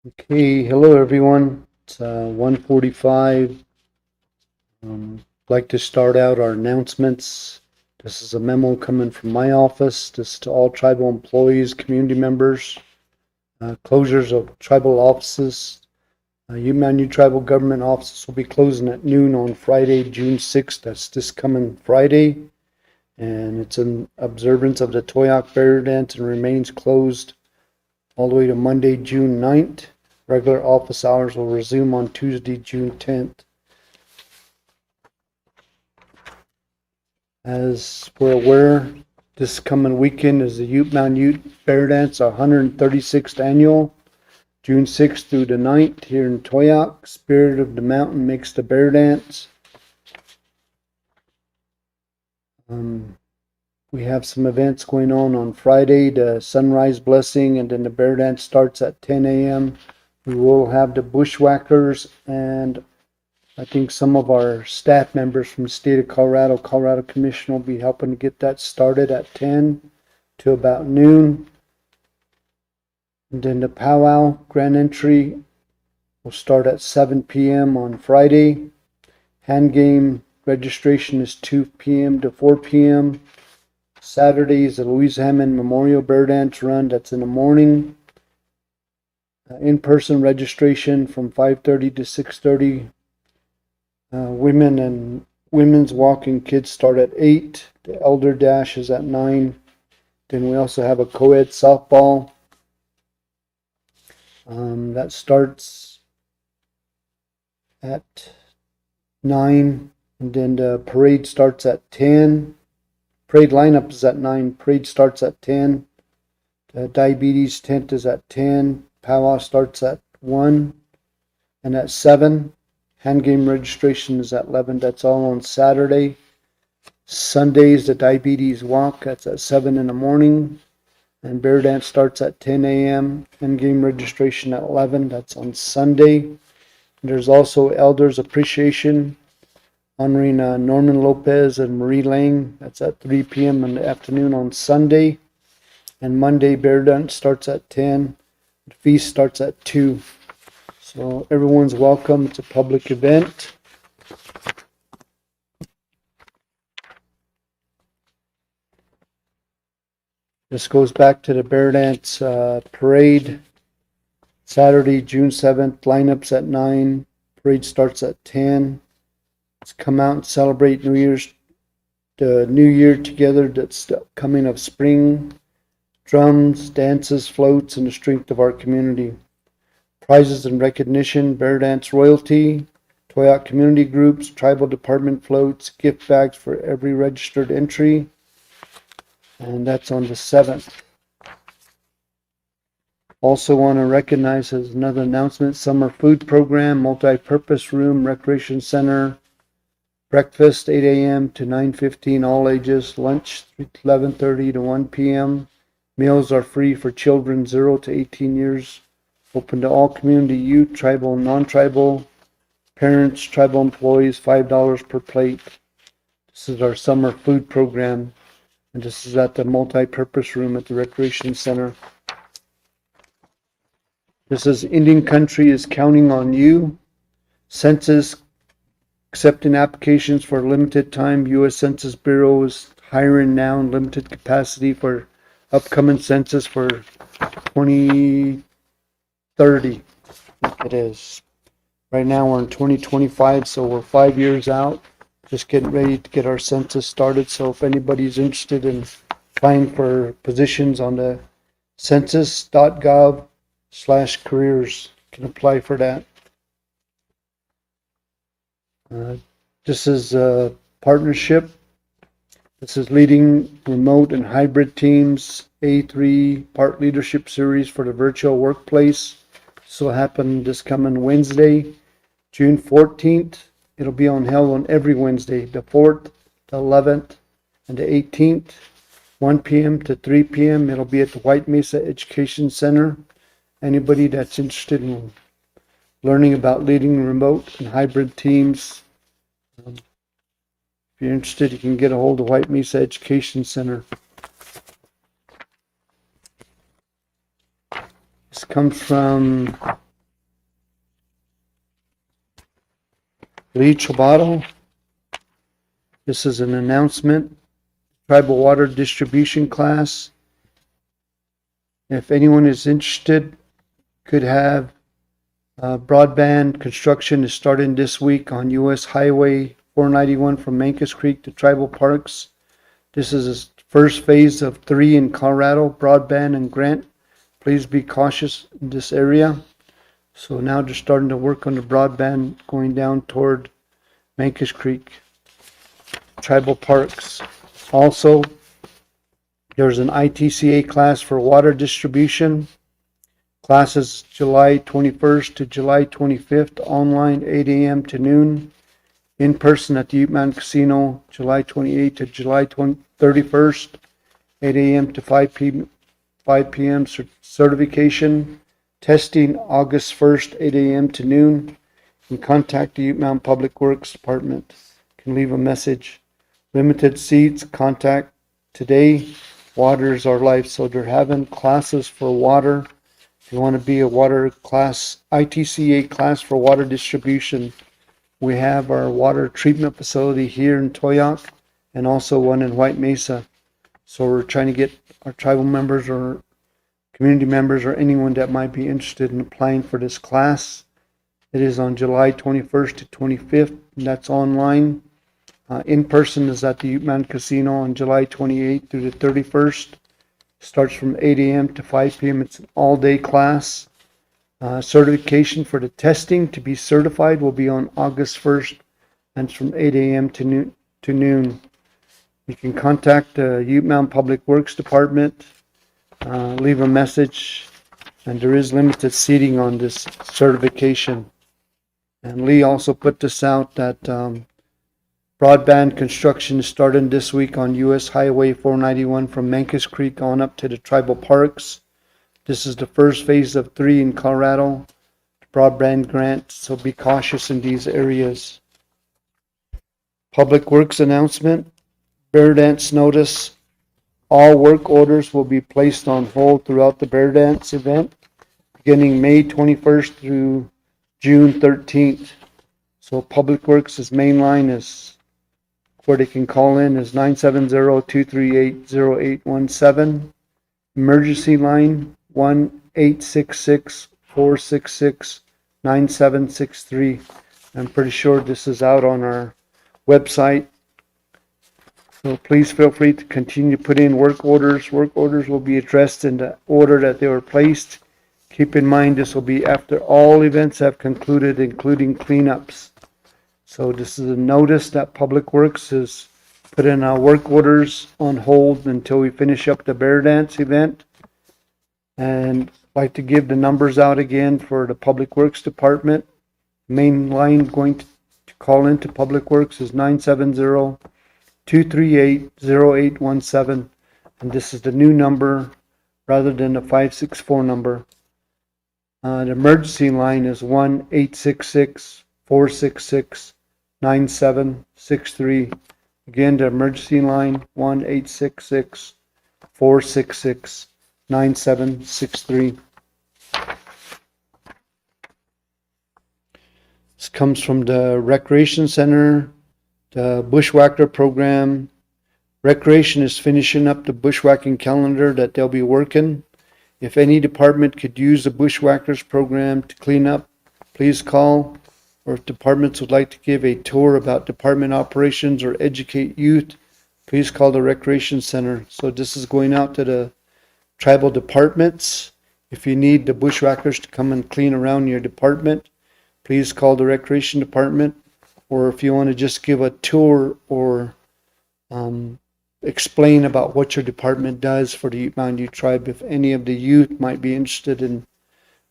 Okay, hello everyone. It's 1:45. I'd like to start out our announcements. This is a memo coming from my office. This is to all tribal employees, community members. Closures of tribal offices. New tribal government offices will be closing at noon on Friday, June 6th. That's this coming Friday. And it's in observance of the Toyac Bear Dance and remains closed all the way to Monday, June 9th. Regular office hours will resume on Tuesday, June 10th. As we're aware, this coming weekend is the Ute Mountain Ute Bear Dance, 136th annual, June 6th through the 9th here in Toyac. Spirit of the Mountain makes the bear dance. We have some events going on Friday, the sunrise blessing, and then the bear dance starts at 10 a.m. We will have the bushwhackers, and I think some of our staff members from the state of Colorado Commission will be helping to get that started at 10 to about noon. And then the powwow grand entry will start at 7 p.m. on Friday. Hand game registration is 2 p.m. to 4 p.m. Saturday is the Louise Hammond Memorial Bear Dance Run. That's in the morning. In-person registration from 5:30 to 6:30. Women and women's walking kids start at 8. The elder dash is at 9. Then we also have a co-ed softball. That starts at 9. And then the parade starts at 10. Parade lineup is at 9. Parade starts at 10. The diabetes tent is at 10. Powwow starts at 1 and at 7. Hand game registration is at 11. That's all on Saturday. Sundays, the diabetes walk, that's at 7 in the morning. And bear dance starts at 10 a.m. Hand game registration at 11. That's on Sunday. There's also Elders Appreciation honoring Norman Lopez and Marie Lang. That's at 3 p.m. in the afternoon on Sunday. And Monday, bear dance starts at 10. The feast starts at 2. So everyone's welcome. It's a public event. This goes back to the Bear Dance parade. Saturday, June 7th. Lineups at 9. Parade starts at 10. Let's come out and celebrate the New Year together. That's the coming of spring. Drums, dances, floats, and the strength of our community. Prizes and recognition, Bear Dance royalty, Toyac community groups, tribal department floats, gift bags for every registered entry. And that's on the 7th. Also want to recognize as another announcement, summer food program, multi-purpose room, recreation center, breakfast 8 a.m. to 9:15, all ages, lunch 11:30 to 1 p.m. Meals are free for children 0 to 18 years. Open to all community, youth, tribal, non-tribal, parents, tribal employees, $5 per plate. This is our summer food program, and this is at the multi-purpose room at the Recreation Center. This is Indian Country is counting on you. Census accepting applications for limited time. U.S. Census Bureau is hiring now in limited capacity for upcoming census for 2030. It is. Right now we're in 2025, so we're 5 years out. Just getting ready to get our census started. So if anybody's interested in applying for positions on the census.gov/careers, can apply for that. This is a partnership. This is leading remote and hybrid teams, A3 part leadership series for the virtual workplace. This will happen this coming Wednesday, June 14th. It'll be held on every Wednesday, the 4th, the 11th, and the 18th, 1 p.m. to 3 p.m. It'll be at the White Mesa Education Center. Anybody that's interested in learning about leading remote and hybrid teams, if you're interested, you can get a hold of White Mesa Education Center. This comes from Lee Chabato. This is an announcement. Tribal water distribution class. If anyone is interested, could have broadband construction is starting this week on U.S. Highway 491 from Mancos Creek to Tribal Parks. This is the first phase of 3 in Colorado, broadband and grant. Please be cautious in this area. So now they're starting to work on the broadband going down toward Mancos Creek, Tribal Parks. Also, there's an ITCA class for water distribution. Classes July 21st to July 25th, online 8 a.m. to noon. In person at the Ute Mountain Casino, July 28th to July 31st, 8 a.m. to 5 p.m. Certification. Testing August 1st, 8 a.m. to noon. And contact the Ute Mountain Public Works Department. You can leave a message. Limited seats, contact today. Water is our life. So they're having classes for water. If you want to be a water class, ITCA class for water distribution, we have our water treatment facility here in Toyoak and also one in White Mesa. So we're trying to get our tribal members or community members or anyone that might be interested in applying for this class. It is on July 21st to 25th, and that's online. In person is at the Ute Mountain Casino on July 28th through the 31st. Starts from 8 a.m. to 5 p.m. It's an all-day class. Certification for the testing to be certified will be on August 1st, and it's from 8 a.m. to noon. You can contact the Ute Mountain Public Works Department, leave a message, and there is limited seating on this certification. And Lee also put this out that broadband construction is starting this week on U.S. Highway 491 from Mancos Creek on up to the Tribal Parks. This is the first phase of 3 in Colorado, broadband grant, so be cautious in these areas. Public Works announcement, Bear Dance notice. All work orders will be placed on hold throughout the Bear Dance event, beginning May 21st through June 13th. So Public Works' main line is where they can call in is 970-238-0817. Emergency line 1-866-466-9763. I'm pretty sure this is out on our website. So please feel free to continue to put in work orders. Work orders will be addressed in the order that they were placed. Keep in mind this will be after all events have concluded, including cleanups. So this is a notice that Public Works has put in our work orders on hold until we finish up the Bear Dance event. And I'd like to give the numbers out again for the Public Works Department. Main line going to call into Public Works is 970-238-0817. And this is the new number rather than the 564 number. The emergency line is 1-866-466-9763. Again, the emergency line 1-866-466-9763. This comes from the Recreation Center, the Bushwhacker program. Recreation is finishing up the bushwhacking calendar that they'll be working. If any department could use the Bushwhackers program to clean up, please call. Or if departments would like to give a tour about department operations or educate youth, please call the Recreation Center. So this is going out to the tribal departments. If you need the Bushwhackers to come and clean around your department, please call the Recreation Department. Or if you want to just give a tour or explain about what your department does for the Ute Mountain Ute Tribe, if any of the youth might be interested in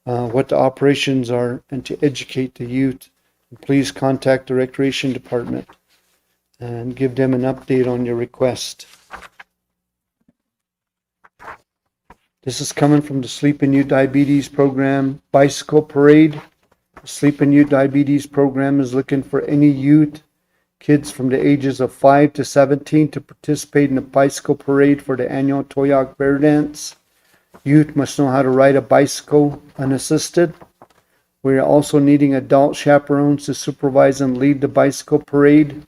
what the operations are and to educate the youth, please contact the Recreation Department and give them an update on your request. This is coming from the Sleeping Ute Diabetes Program Bicycle Parade. The Sleeping Ute Diabetes Program is looking for any youth, kids from the ages of 5 to 17 to participate in the bicycle parade for the annual Toyoak Bear Dance. Youth must know how to ride a bicycle unassisted. We're also needing adult chaperones to supervise and lead the bicycle parade.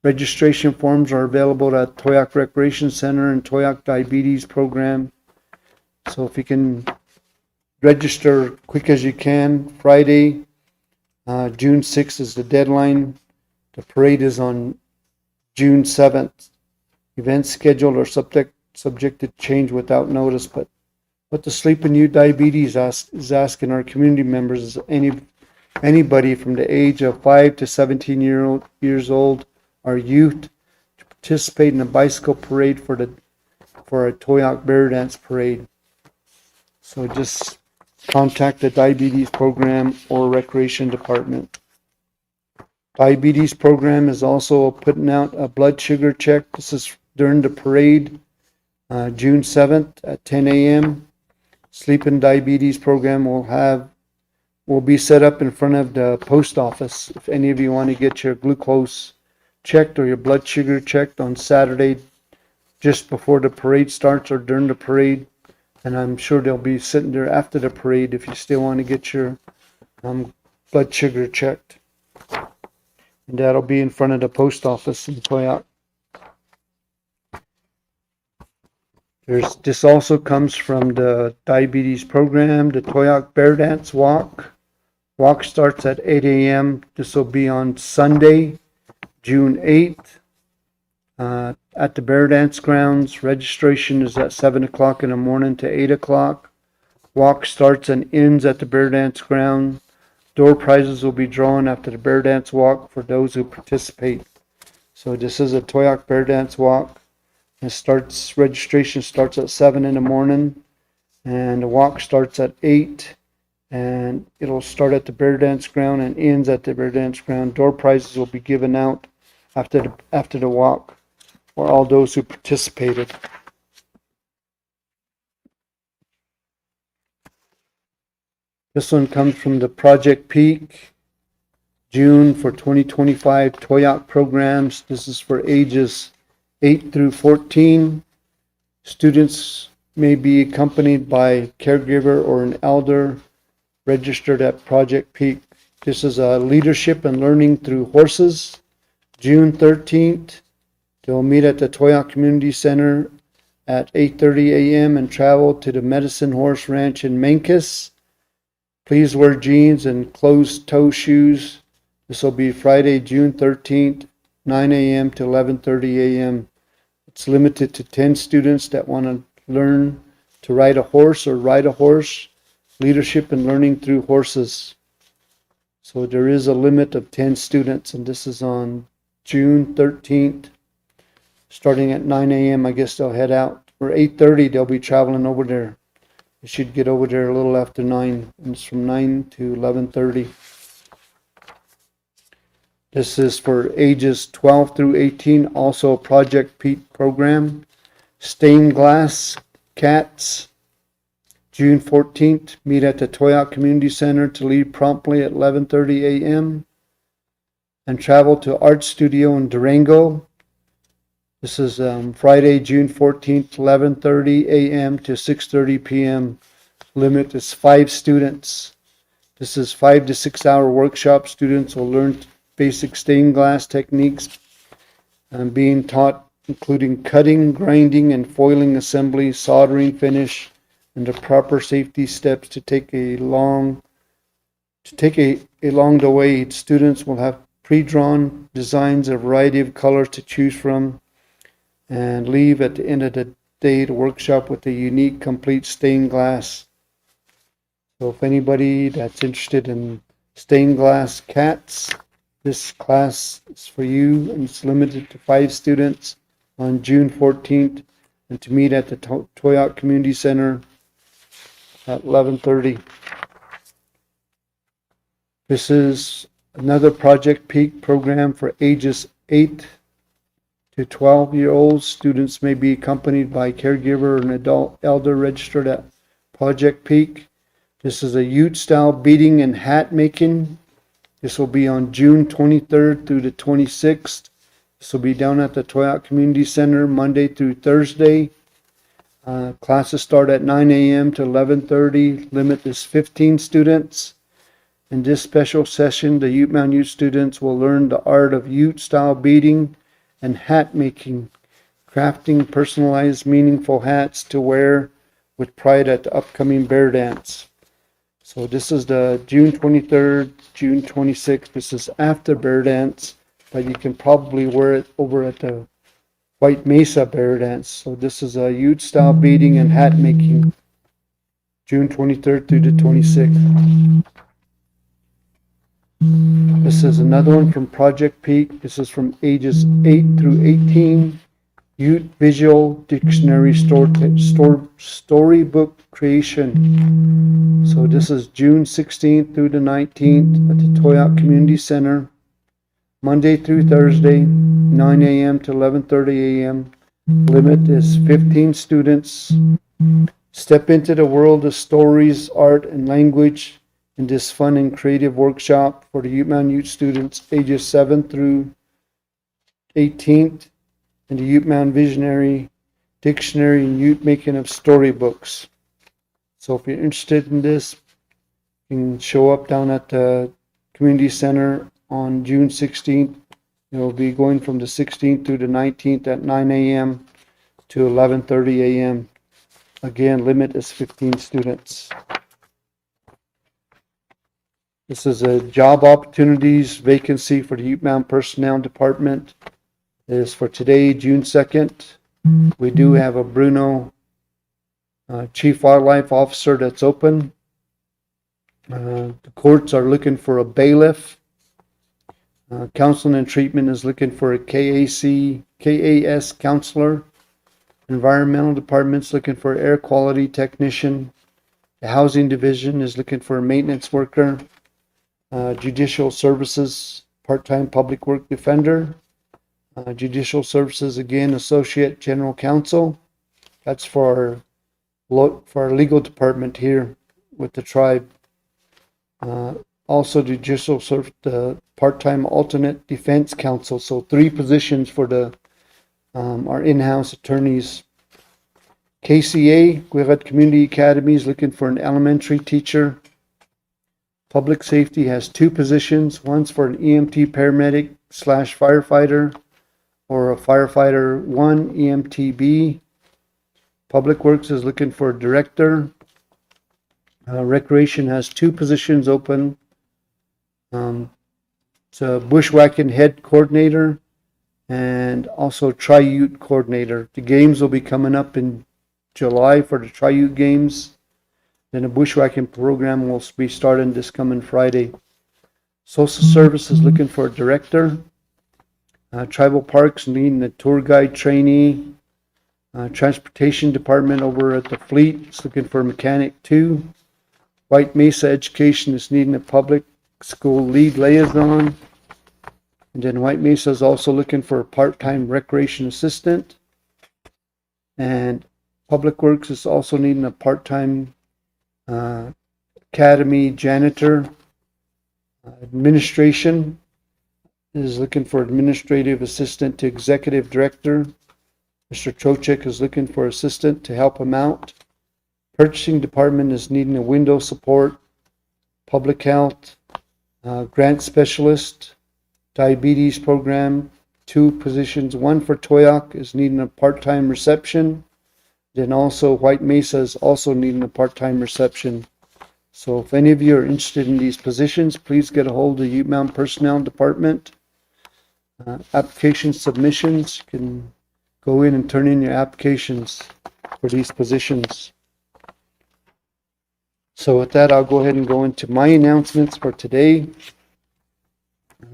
Registration forms are available at Towaoc Recreation Center and Towaoc Diabetes Program. So if you can register quick as you can. Friday, June 6th is the deadline. The parade is on June 7th. Events scheduled are subject to change without notice, but what the Sleeping Youth Diabetes is asking our community members is anybody from the age of 5 to 17 years old or youth to participate in a bicycle parade for a Towaoc Bear Dance parade. So just contact the diabetes program or recreation department. Diabetes program is also putting out a blood sugar check. This is during the parade, June 7th at 10 a.m. Sleeping Diabetes program will be set up in front of the post office. If any of you want to get your glucose checked or your blood sugar checked on Saturday, just before the parade starts or during the parade, and I'm sure they'll be sitting there after the parade if you still want to get your blood sugar checked. And that'll be in front of the post office in Towaoc. This also comes from the diabetes program, the Towaoc Bear Dance Walk. Walk starts at 8 a.m. This will be on Sunday, June 8th, at the Bear Dance grounds. Registration is at 7 o'clock in the morning to 8 o'clock. Walk starts and ends at the Bear Dance ground. Door prizes will be drawn after the Bear Dance Walk for those who participate. So this is a Towaoc Bear Dance Walk. Registration starts at 7 in the morning, and the walk starts at 8, and it'll start at the Bear Dance ground and ends at the Bear Dance ground. Door prizes will be given out after the walk for all those who participated. This one comes from the Project Peak, June for 2025 Towaoc programs. This is for ages 8 through 14. Students may be accompanied by a caregiver or an elder registered at Project Peak. This is a leadership and learning through horses. June 13th, they'll meet at the Towaoc Community Center at 8:30 a.m. and travel to the Medicine Horse Ranch in Mancos. Please wear jeans and closed-toe shoes. This will be Friday, June 13th, 9 a.m. to 11:30 a.m. It's limited to 10 students that want to learn to ride a horse or ride a horse, leadership and learning through horses. So there is a limit of 10 students, and this is on June 13th, starting at 9 a.m. I guess they'll head out, or 8:30 they'll be traveling over there. They should get over there a little after 9, and it's from 9 to 11:30. This is for ages 12 through 18, also a Project Peak program. Stained Glass Cats, June 14th, meet at the Towaoc Community Center to leave promptly at 11:30 a.m. and travel to Art Studio in Durango. This is Friday, June 14th, 11:30 a.m. to 6:30 p.m. Limit is 5 students. This is 5 to 6 hour workshop. Students will learn basic stained glass techniques being taught, including cutting, grinding, and foiling assembly, soldering, finish, and the proper safety steps to take along the way. Students will have pre-drawn designs, a variety of colors to choose from, and leave at the end of the day to workshop with a unique, complete stained glass. So if anybody that's interested in stained glass cats, this class is for you, and it's limited to 5 students on June 14th, and to meet at the Towaoc Community Center at 11:30. This is another Project Peak program for ages 8 to 12-year-olds. Students may be accompanied by a caregiver or an adult elder registered at Project Peak. This is a Ute-style beading and hat making. This will be on June 23rd through the 26th. This will be down at the Towaoc Community Center Monday through Thursday. Classes start at 9 a.m. to 11:30. Limit is 15 students. In this special session, the Ute Mountain Ute students will learn the art of Ute-style beading and hat making, crafting personalized, meaningful hats to wear with pride at the upcoming Bear Dance. So this is the June 23rd, June 26th. This is after Bear Dance, but you can probably wear it over at the White Mesa Bear Dance. So this is a Ute-style beading and hat making, June 23rd through the 26th. This is another one from Project Peak. This is from ages 8 through 18. Ute Visual Dictionary Storybook Creation. So this is June 16th through the 19th at the Toyoak Community Center. Monday through Thursday, 9 a.m. to 11:30 a.m. Limit is 15 students. Step into the world of stories, art, and language in this fun and creative workshop for the Ute Mountain Ute students ages 7 through 18th in the Ute Mountain Visionary Dictionary and Ute Making of Storybooks. So if you're interested in this, you can show up down at the Community Center on June 16th. It will be going from the 16th through the 19th at 9 a.m. to 11:30 a.m. Again, limit is 15 students. This is a job opportunities vacancy for the Ute Mountain Personnel Department. It is for today, June 2nd. We do have a Bruno Chief Wildlife Officer that's open. The courts are looking for a bailiff. Counseling and Treatment is looking for a KAS counselor. Environmental Department's looking for air quality technician. The Housing Division is looking for a maintenance worker. Judicial Services, part-time public work defender. Judicial Services, again, Associate General Counsel. That's for our legal department here with the tribe. Also, Judicial Service, the part-time alternate defense counsel. So 3 positions for the our in-house attorneys. KCA, Guerrero Community Academy, is looking for an elementary teacher. Public Safety has 2 positions. One's for an EMT paramedic / firefighter, or a firefighter 1 EMTB. Public Works is looking for a director. Recreation has 2 positions open. It's a bushwhacking head coordinator and also Tri-Ute coordinator. The games will be coming up in July for the Tri-Ute games. Then a bushwhacking program will be starting this coming Friday. Social Service is looking for a director. Tribal Parks needing a tour guide trainee. Transportation Department over at the Fleet is looking for a mechanic 2. White Mesa Education is needing a public school lead liaison. And then White Mesa is also looking for a part-time recreation assistant. And Public Works is also needing a part-time academy janitor. Administration is looking for administrative assistant to executive director. Mr. Trochek is looking for assistant to help him out. Purchasing department is needing a window support. Public health, grant specialist, diabetes program, 2 positions. One for Toyoak is needing a part-time reception. Then also White Mesa is also needing a part-time reception. So if any of you are interested in these positions, please get a hold of the Ute Mountain Personnel Department. Application submissions, you can go in and turn in your applications for these positions. So with that, I'll go ahead and go into my announcements for today.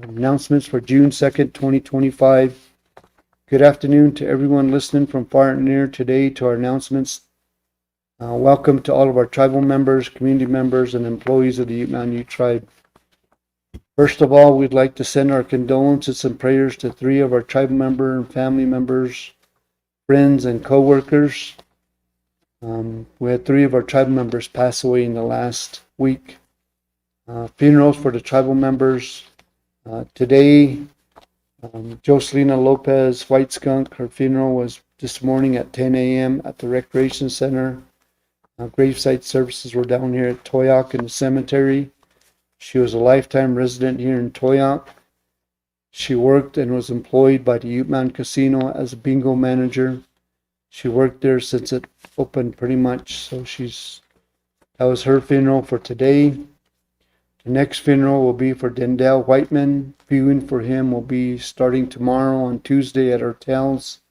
Announcements for June 2nd, 2025. Good afternoon to everyone listening from far and near today to our announcements. Welcome to all of our tribal members, community members, and employees of the Ute Mountain Ute Tribe. First of all, we'd like to send our condolences and prayers to 3 of our tribal member and family members, friends, and co-workers. We had 3 of our tribal members pass away in the last week. Funerals for the tribal members. Today, Jocelina Lopez White Skunk, her funeral was this morning at 10 a.m. at the Recreation Center. Gravesite services were down here at Toyoak in the cemetery. She was a lifetime resident here in Toyoak. She worked and was employed by the Ute Mountain Casino as a bingo manager. She worked there since it opened pretty much, so that was her funeral for today. The next funeral will be for Dendell Whiteman. Viewing for him will be starting tomorrow on Tuesday at Hertel's.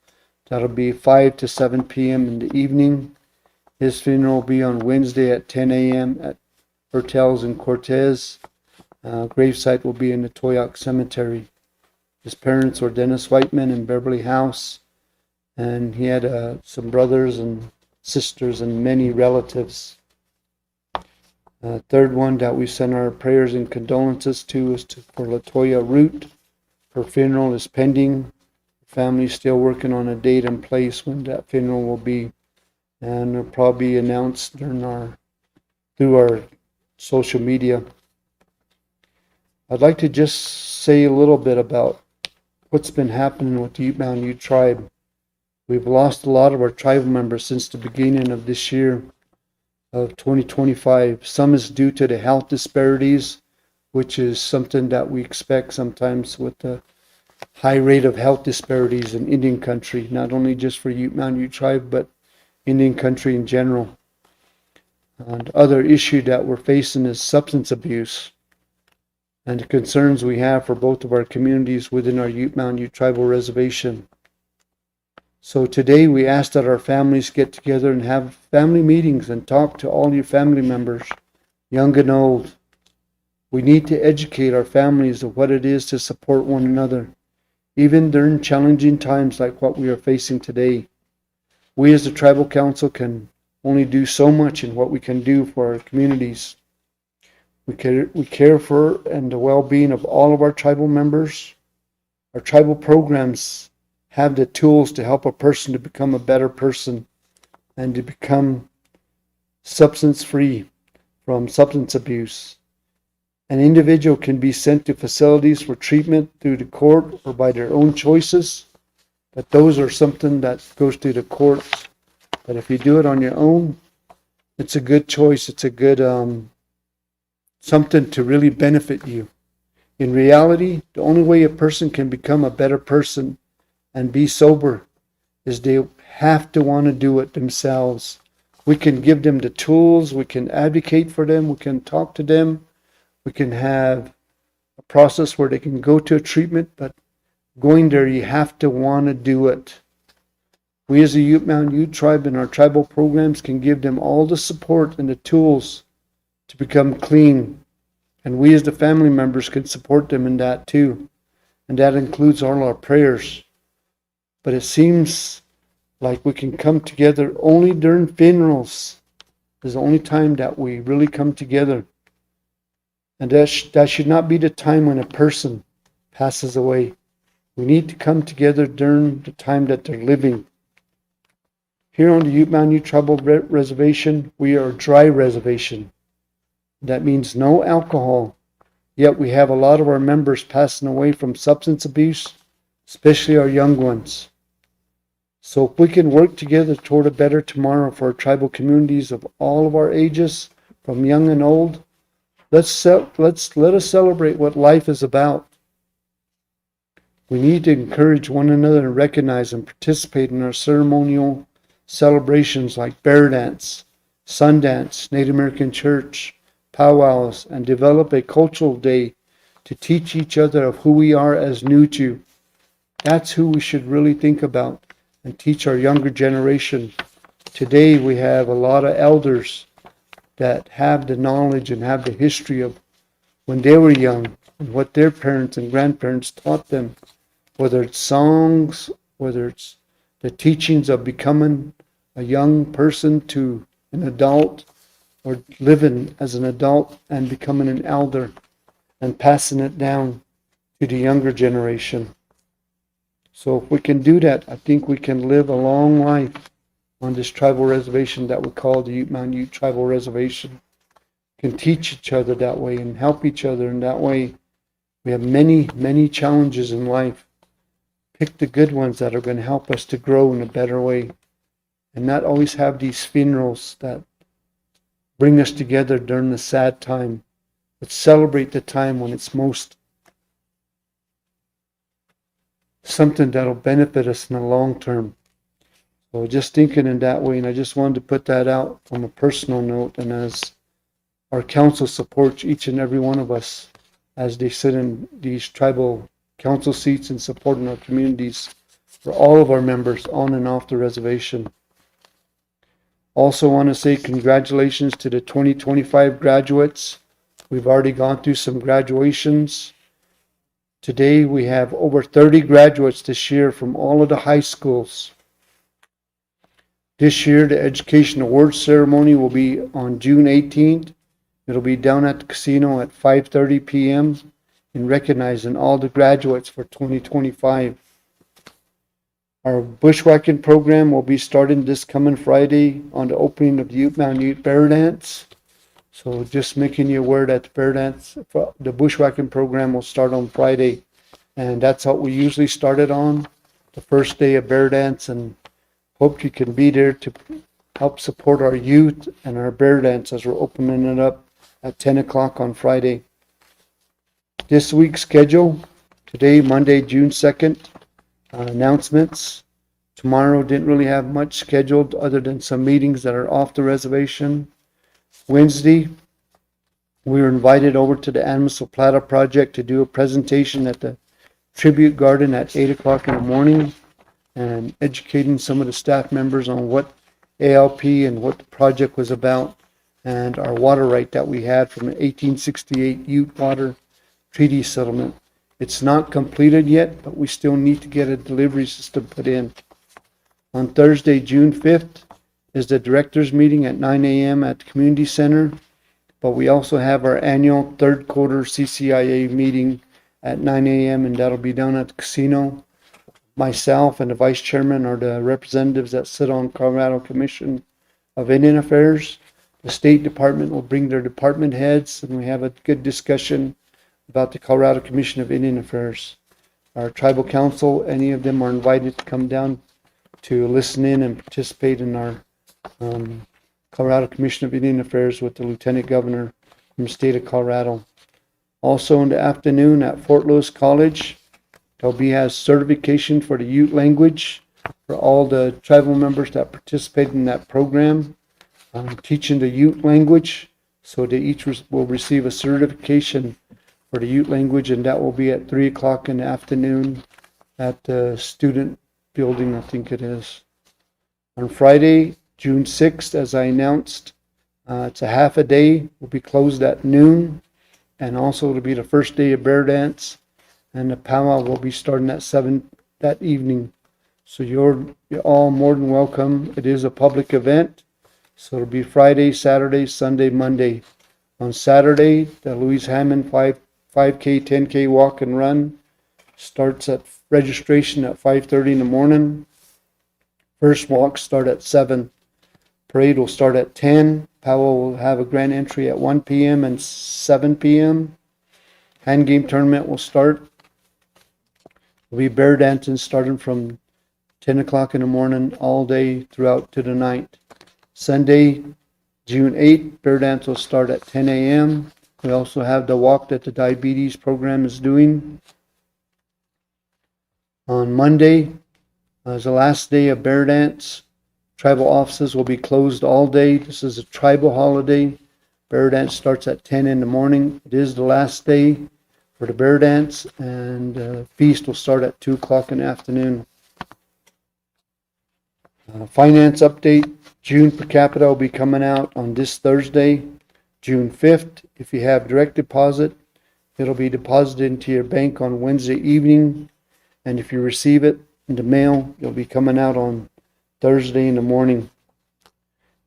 That'll be 5 to 7 p.m. in the evening. His funeral will be on Wednesday at 10 a.m. at Hertel's in Cortez. Gravesite will be in the Toyoak Cemetery. His parents were Dennis Whiteman and Beverly House, and he had some brothers and sisters and many relatives. Third one that we send our prayers and condolences to is for Latoya Root. Her funeral is pending. The family's still working on a date and place when that funeral will be, and it'll probably be announced through our social media. I'd like to just say a little bit about what's been happening with the Ute Mountain Ute tribe. We've lost a lot of our tribal members since the beginning of this year of 2025. Some is due to the health disparities, which is something that we expect sometimes with the high rate of health disparities in Indian country, not only just for Ute Mountain Ute tribe, but Indian country in general. And the other issue that we're facing is substance abuse and the concerns we have for both of our communities within our Ute Mountain Ute tribal reservation. So today we ask that our families get together and have family meetings and talk to all your family members, young and old. We need to educate our families of what it is to support one another, even during challenging times like what we are facing today. We as the Tribal Council can only do so much in what we can do for our communities. We care for and the well-being of all of our tribal members. Our tribal programs have the tools to help a person to become a better person and to become substance-free from substance abuse. An individual can be sent to facilities for treatment through the court or by their own choices, but those are something that goes through the courts. But if you do it on your own, it's a good choice. It's a good something to really benefit you. In reality, the only way a person can become a better person and be sober is they have to want to do it themselves. We can give them the tools, we can advocate for them, we can talk to them, we can have a process where they can go to a treatment, but going there, you have to want to do it. We as a Ute Mountain Ute tribe in our tribal programs can give them all the support and the tools to become clean. And we as the family members can support them in that too. And that includes all our prayers. But it seems like we can come together only during funerals. Is the only time that we really come together. And that should not be the time when a person passes away. We need to come together during the time that they're living. Here on the Ute Mountain Ute Tribal Reservation, we are a dry reservation. That means no alcohol. Yet we have a lot of our members passing away from substance abuse, especially our young ones. So if we can work together toward a better tomorrow for our tribal communities of all of our ages, from young and old, let us celebrate what life is about. We need to encourage one another and recognize and participate in our ceremonial celebrations like Bear Dance, Sun Dance, Native American Church, powwows, and develop a cultural day to teach each other of who we are as Nuchu. That's who we should really think about and teach our younger generation. Today we have a lot of elders that have the knowledge and have the history of when they were young and what their parents and grandparents taught them, whether it's songs, whether it's the teachings of becoming a young person to an adult, or living as an adult and becoming an elder and passing it down to the younger generation. So if we can do that, I think we can live a long life on this tribal reservation that we call the Ute Mountain Ute Tribal Reservation. We can teach each other that way and help each other in that way. We have many, many challenges in life. Pick the good ones that are going to help us to grow in a better way and not always have these funerals that bring us together during the sad time let's celebrate the time when it's most something that'll benefit us in the long term. So just thinking in that way, and I just wanted to put that out on a personal note, and as our council supports each and every one of us as they sit in these tribal council seats and supporting our communities for all of our members on and off the reservation. Also want to say congratulations to the 2025 graduates. We've already gone through some graduations. Today we have over 30 graduates this year from all of the high schools. This year the Education Awards ceremony will be on June 18th. It'll be down at the casino at 5:30 p.m. in recognizing all the graduates for 2025. Our bushwhacking program will be starting this coming Friday on the opening of the Ute Mountain Ute Bear Dance. So just making you aware that the bear dance, the bushwhacking program will start on Friday. And that's how we usually start it on, the first day of bear dance, and hope you can be there to help support our youth and our bear dance as we're opening it up at 10 o'clock on Friday. This week's schedule, today, Monday, June 2nd, announcements. Tomorrow didn't really have much scheduled other than some meetings that are off the reservation. Wednesday, we were invited over to the Animas La Plata project to do a presentation at the Tribute Garden at 8 o'clock in the morning and educating some of the staff members on what ALP and what the project was about and our water right that we had from an 1868 Ute Water Treaty Settlement. It's not completed yet, but we still need to get a delivery system put in. On Thursday, June 5th, is the directors meeting at 9 a.m. at the community center, but we also have our annual third quarter CCIA meeting at 9 a.m. and that'll be down at the casino. Myself and the vice chairman are the representatives that sit on Colorado Commission of Indian Affairs. The State Department will bring their department heads and we have a good discussion about the Colorado Commission of Indian Affairs. Our tribal council, any of them are invited to come down to listen in and participate in our Colorado Commission of Indian Affairs with the Lieutenant Governor from the state of Colorado. Also in the afternoon at Fort Lewis College, there'll be a certification for the Ute language for all the tribal members that participate in that program, teaching the Ute language. So they each will receive a certification for the Ute language, and that will be at 3 o'clock in the afternoon at the student building, I think it is. On Friday, June 6th, as I announced, it's a half a day. We'll be closed at noon, and also it'll be the first day of bear dance, and the powwow will be starting at 7 that evening. So you're all more than welcome. It is a public event, so it'll be Friday, Saturday, Sunday, Monday. On Saturday, the Louise Hammond 5K, 10K walk and run starts at registration at 5:30 in the morning. First walks start at 7. Parade will start at 10. Powwow will have a grand entry at 1 p.m. and 7 p.m. Hand game tournament will start. There'll be bear dancing starting from 10 o'clock in the morning all day throughout to the night. Sunday, June 8th, bear dance will start at 10 a.m. We also have the walk that the diabetes program is doing. On Monday, as the last day of bear dance, tribal offices will be closed all day. This is a tribal holiday. Bear dance starts at 10 in the morning. It is the last day for the bear dance, and the feast will start at 2 o'clock in the afternoon. Finance update. June per capita will be coming out on this Thursday, June 5th. If you have direct deposit, it'll be deposited into your bank on Wednesday evening. And if you receive it in the mail, it'll be coming out on Thursday in the morning.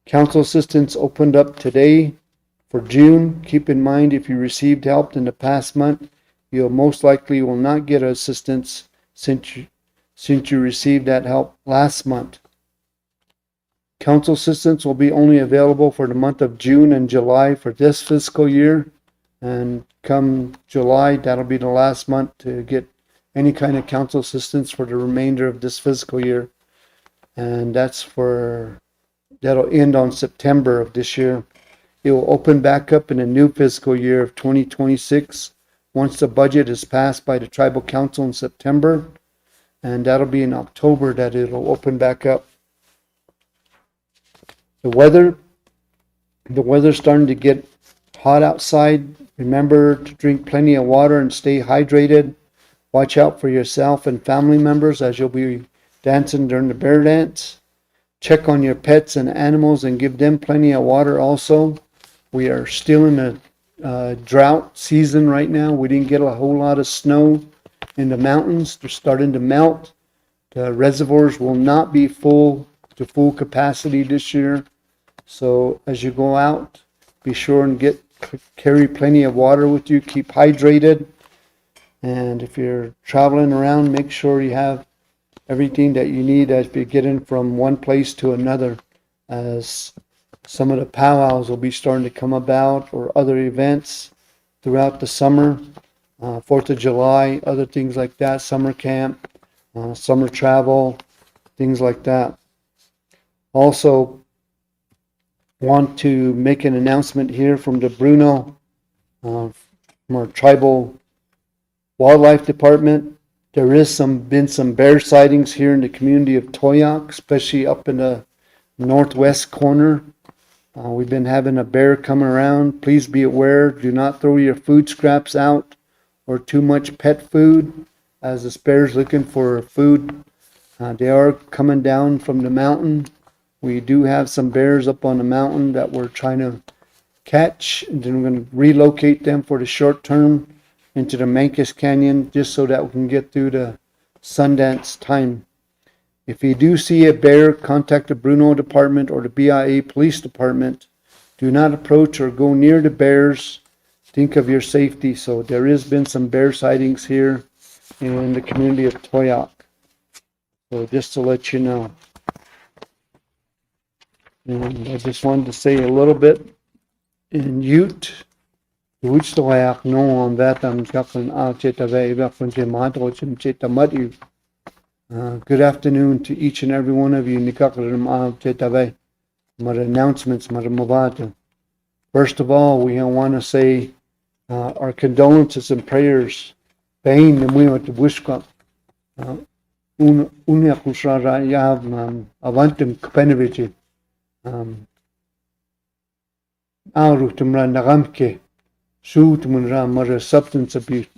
Council assistance opened up today for June. Keep in mind, if you received help in the past month, you'll most likely will not get assistance since you received that help last month. Council assistance will be only available for the month of June and July for this fiscal year. And come July, that'll be the last month to get any kind of council assistance for the remainder of this fiscal year. And that'll end on September of this year. It will open back up in a new fiscal year of 2026 once the budget is passed by the tribal council in September, and that'll be in October that it'll open back up. The weather's starting to get hot outside. Remember to drink plenty of water and stay hydrated. Watch out for yourself and family members as you'll be dancing during the bear dance. Check on your pets and animals and give them plenty of water also. We are still in a drought season right now. We didn't get a whole lot of snow in the mountains. They're starting to melt. The reservoirs will not be full to full capacity this year. So as you go out, be sure and carry plenty of water with you. Keep hydrated. And if you're traveling around, make sure you have everything that you need as you're getting from one place to another, as some of the powwows will be starting to come about, or other events throughout the summer, 4th of July, other things like that, summer camp, summer travel, things like that. Also, want to make an announcement here from the Bruno, from our tribal wildlife department. There is been some bear sightings here in the community of Toyac, especially up in the northwest corner. We've been having a bear come around. Please be aware, do not throw your food scraps out or too much pet food, as this bear's looking for food. They are coming down from the mountain. We do have some bears up on the mountain that we're trying to catch, and then we're going to relocate them for the short term into the Mancos Canyon, just so that we can get through the Sundance time. If you do see a bear, contact the Bruno Department or the BIA Police Department. Do not approach or go near the bears. Think of your safety. So there has been some bear sightings here in the community of Toyac. So just to let you know. And I just wanted to say a little bit in Ute. Good afternoon to each and every one of you. Announcements. First of all, we want to say our condolences and prayers. Shoot mother substance abuse.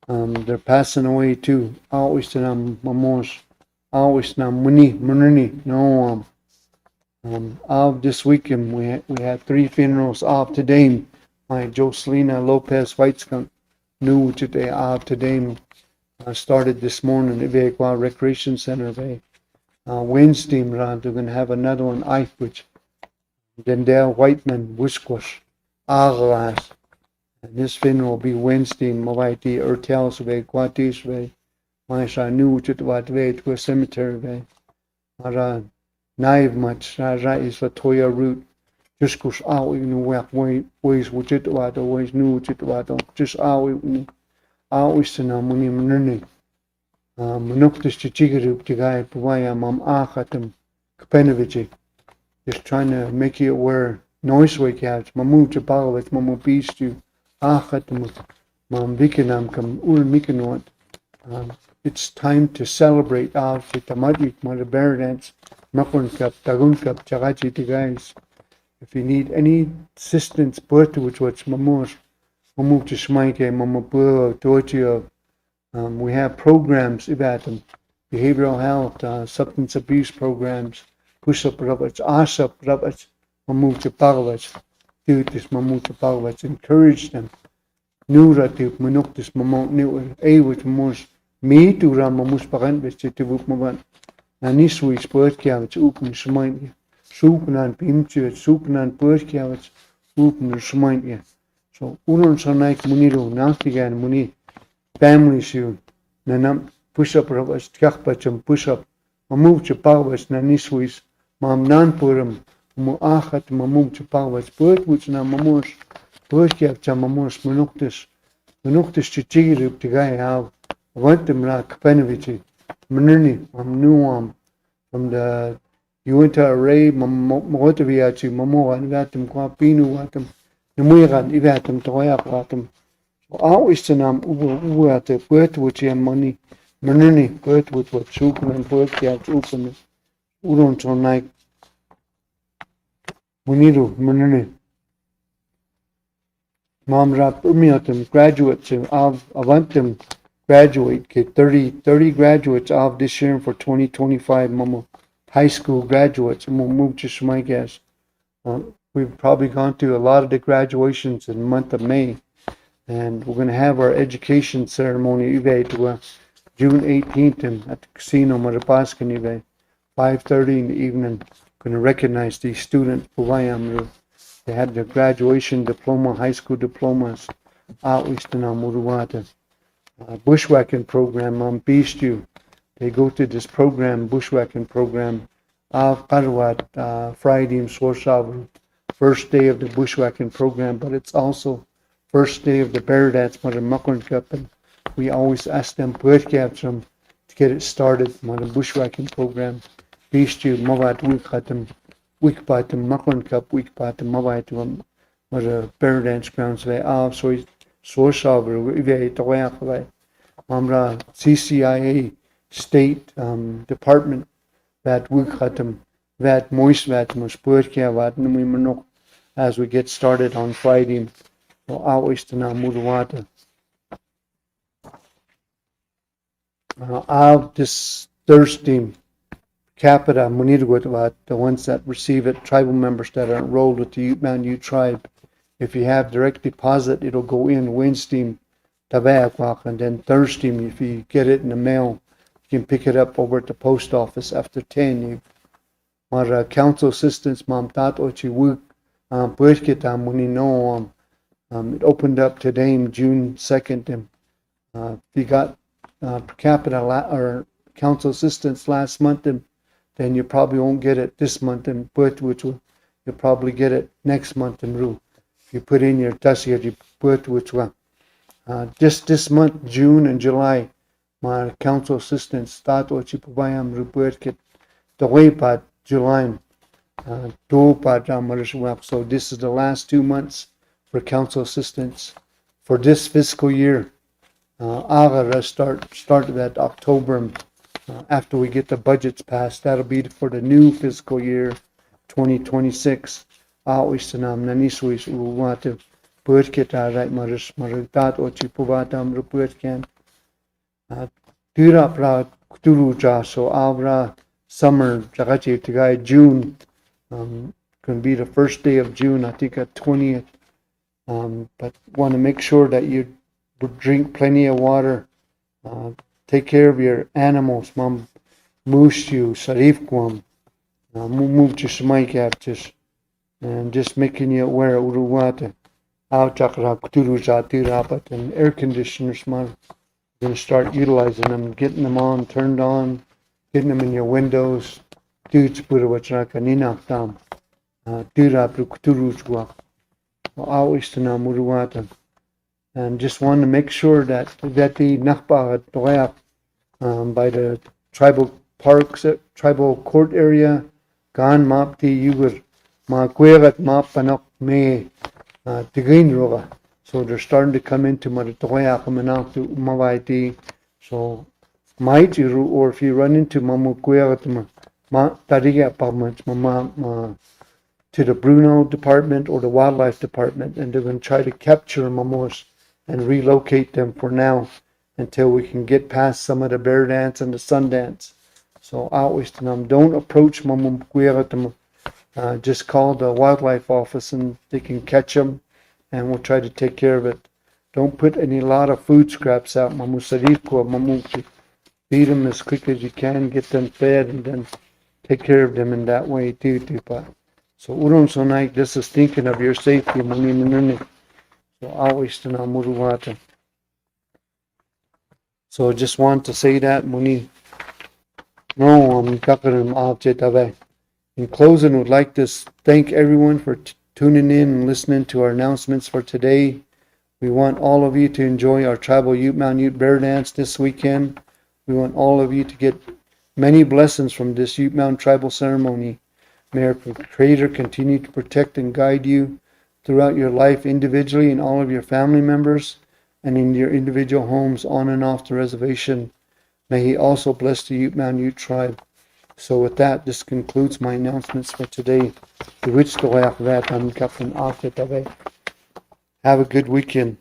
They're passing away too. Always mamos. Always muni. No. This weekend we had 3 funerals today. My Jocelina Lopez Whiteskunk knew today today. Started this morning at Vequa Recreation Center. Wednesday, they're going to have another one. Which Dendale Whiteman Wisquash. And this funeral will be Wednesday in Mavaiti Urtels Quatis Maisha New Chitwat to a cemetery. Naive much is a Toya route. Just goes out in the ways which it was always new Chitwato. Just out always in a money murning. Monoctus Chichigarup to guy Pawaya Mam Achatum Kapenovici. Just trying to make you aware. Noise wake out, Mamu Chapalowitz, Mamu Beast you, Achatum, Mam Vikinam, come Mikanot. It's time to celebrate out with the Madik, Mother Bear Dance, Makun Cup, Tagun Cup, Chagachi to guys. If you need any assistance, Puerto, which was Mamu to Smite, Mamu Pua, Tortio, we have programs about them, behavioral health, substance abuse programs, push up robots, ASAP robots. Mamucha Pagavach, Tutis Mamucha Pagavach, encourage them. Nurative Manoctis Mamont New which most me to Ramamus Parent, which to Wupmavan. Naniswi Spurkiavich, open Schmine, Supanan Pimchu, Supanan Purkiavich, open Schmine. So, Unon Sonaik Muniro, Nastigan Muni, family shoe, Nanam push up robots, Kakpachum push up, Mamucha Pagavach, Naniswis, Mam Nanpurum. Muachat mamum chupavas put which na mamos purkiak chamamos monoctus chichirip to guy have want them like Penovici Mnuni nuam from the Yuenta array motiviachi mamoan vatum qua pinu vatum namuiran ivatum toyak vatum. Always nam uate puet which money manini puet with what chukum and puet ya chukum uron tonai muniru manini. Mamra permiatum graduates of avantum graduate get 30 graduates of this year for 2025 mama high school graduates and we'll move to Shmaigas. We've probably gone through a lot of the graduations in the month of May, and we're going to have our education ceremony to June 18th at the casino Marapaskan 5:30 in the evening. Going to recognize these students. They had their graduation diploma, high school diplomas. Bushwhacking program on Beastu. They go to this program, bushwhacking program, Friday in Swarshavu, first day of the bushwhacking program, but it's also first day of the Bear Dance Mother Muckern Cup, and we always ask them to get it started on the bushwhacking program. Beastu, Mavat Wikatum, Wikpatum, Muckern Cup, Wikpatum, Mavatum, Mother Bear Dance grounds, so Swarshavu, Mamra CCIA State Department that Wikatum, that Moist Vatmus, Purkia Vatnum, as we get started on Friday. Always to now Muruwata. This Thursday, Capita Munirwat, the ones that receive it, tribal members that are enrolled with the Ute Mountain Ute tribe. If you have direct deposit, it'll go in Wednesday, and then Thursday, if you get it in the mail, you can pick it up over at the post office after 10. Our council assistants, Mam Tat Ochi Wuk, Puerkita Munino. It opened up today, June 2nd, and if you got per capita or council assistance last month, and then you probably won't get it this month, and you'll probably get it next month in Ru. If you put in your tasya, just this month, June and July, my council assistants start Ochipubayam Rupuerkit the way part July, so this is the last 2 months for council assistance for this fiscal year. Agara start that October after we get the budgets passed. That'll be for the new fiscal year 2026. Awistanam naniswis uwate puerketa right maris maritat ochi puvatam rupuerkan. Tura turuja so avra summer jagachi tigai June can be the first day of June, I think at 20th. But want to make sure that you drink plenty of water, take care of your animals, Mam Mushu, Sarifkwam, Mumchishmaikaptis, and just making you aware of Uruwata, Alchakra, Kuturuzatirapat, and air conditioners, man. You're going to start utilizing them, getting them on, turned on, getting them in your windows. Dudes, Purawachaka, Ninaktam, Durapru Kuturuzwa. Always to Muruwata, and just want to make sure that the Nakpa by the tribal parks, tribal court area, Gan Mapti Yugur Makwerat Mapanok Me Tigin. So they're starting to come into Maratoya Kamanatu Mavaiti. So might you, or if you run into Mamukwerat Tariga Pamach Mama to the Bruno department or the wildlife department, and they're going to try to capture mamos and relocate them for now until we can get past some of the bear dance and the sun dance. So always don't approach mamum. Just call the wildlife office and they can catch them, and we'll try to take care of it. Don't put any lot of food scraps out. Feed them as quick as you can, get them fed, and then take care of them in that way too. So Uron Sonai, this is thinking of your safety, so always to Muruwata. So just want to say that Muni. No, in closing, would like to thank everyone for tuning in and listening to our announcements for today. We want all of you to enjoy our tribal Ute Mountain Ute Bear Dance this weekend. We want all of you to get many blessings from this Ute Mountain Tribal ceremony. May our Creator continue to protect and guide you throughout your life individually and all of your family members and in your individual homes on and off the reservation. May He also bless the Ute Mountain Ute Tribe. So with that, this concludes my announcements for today. Have a good weekend.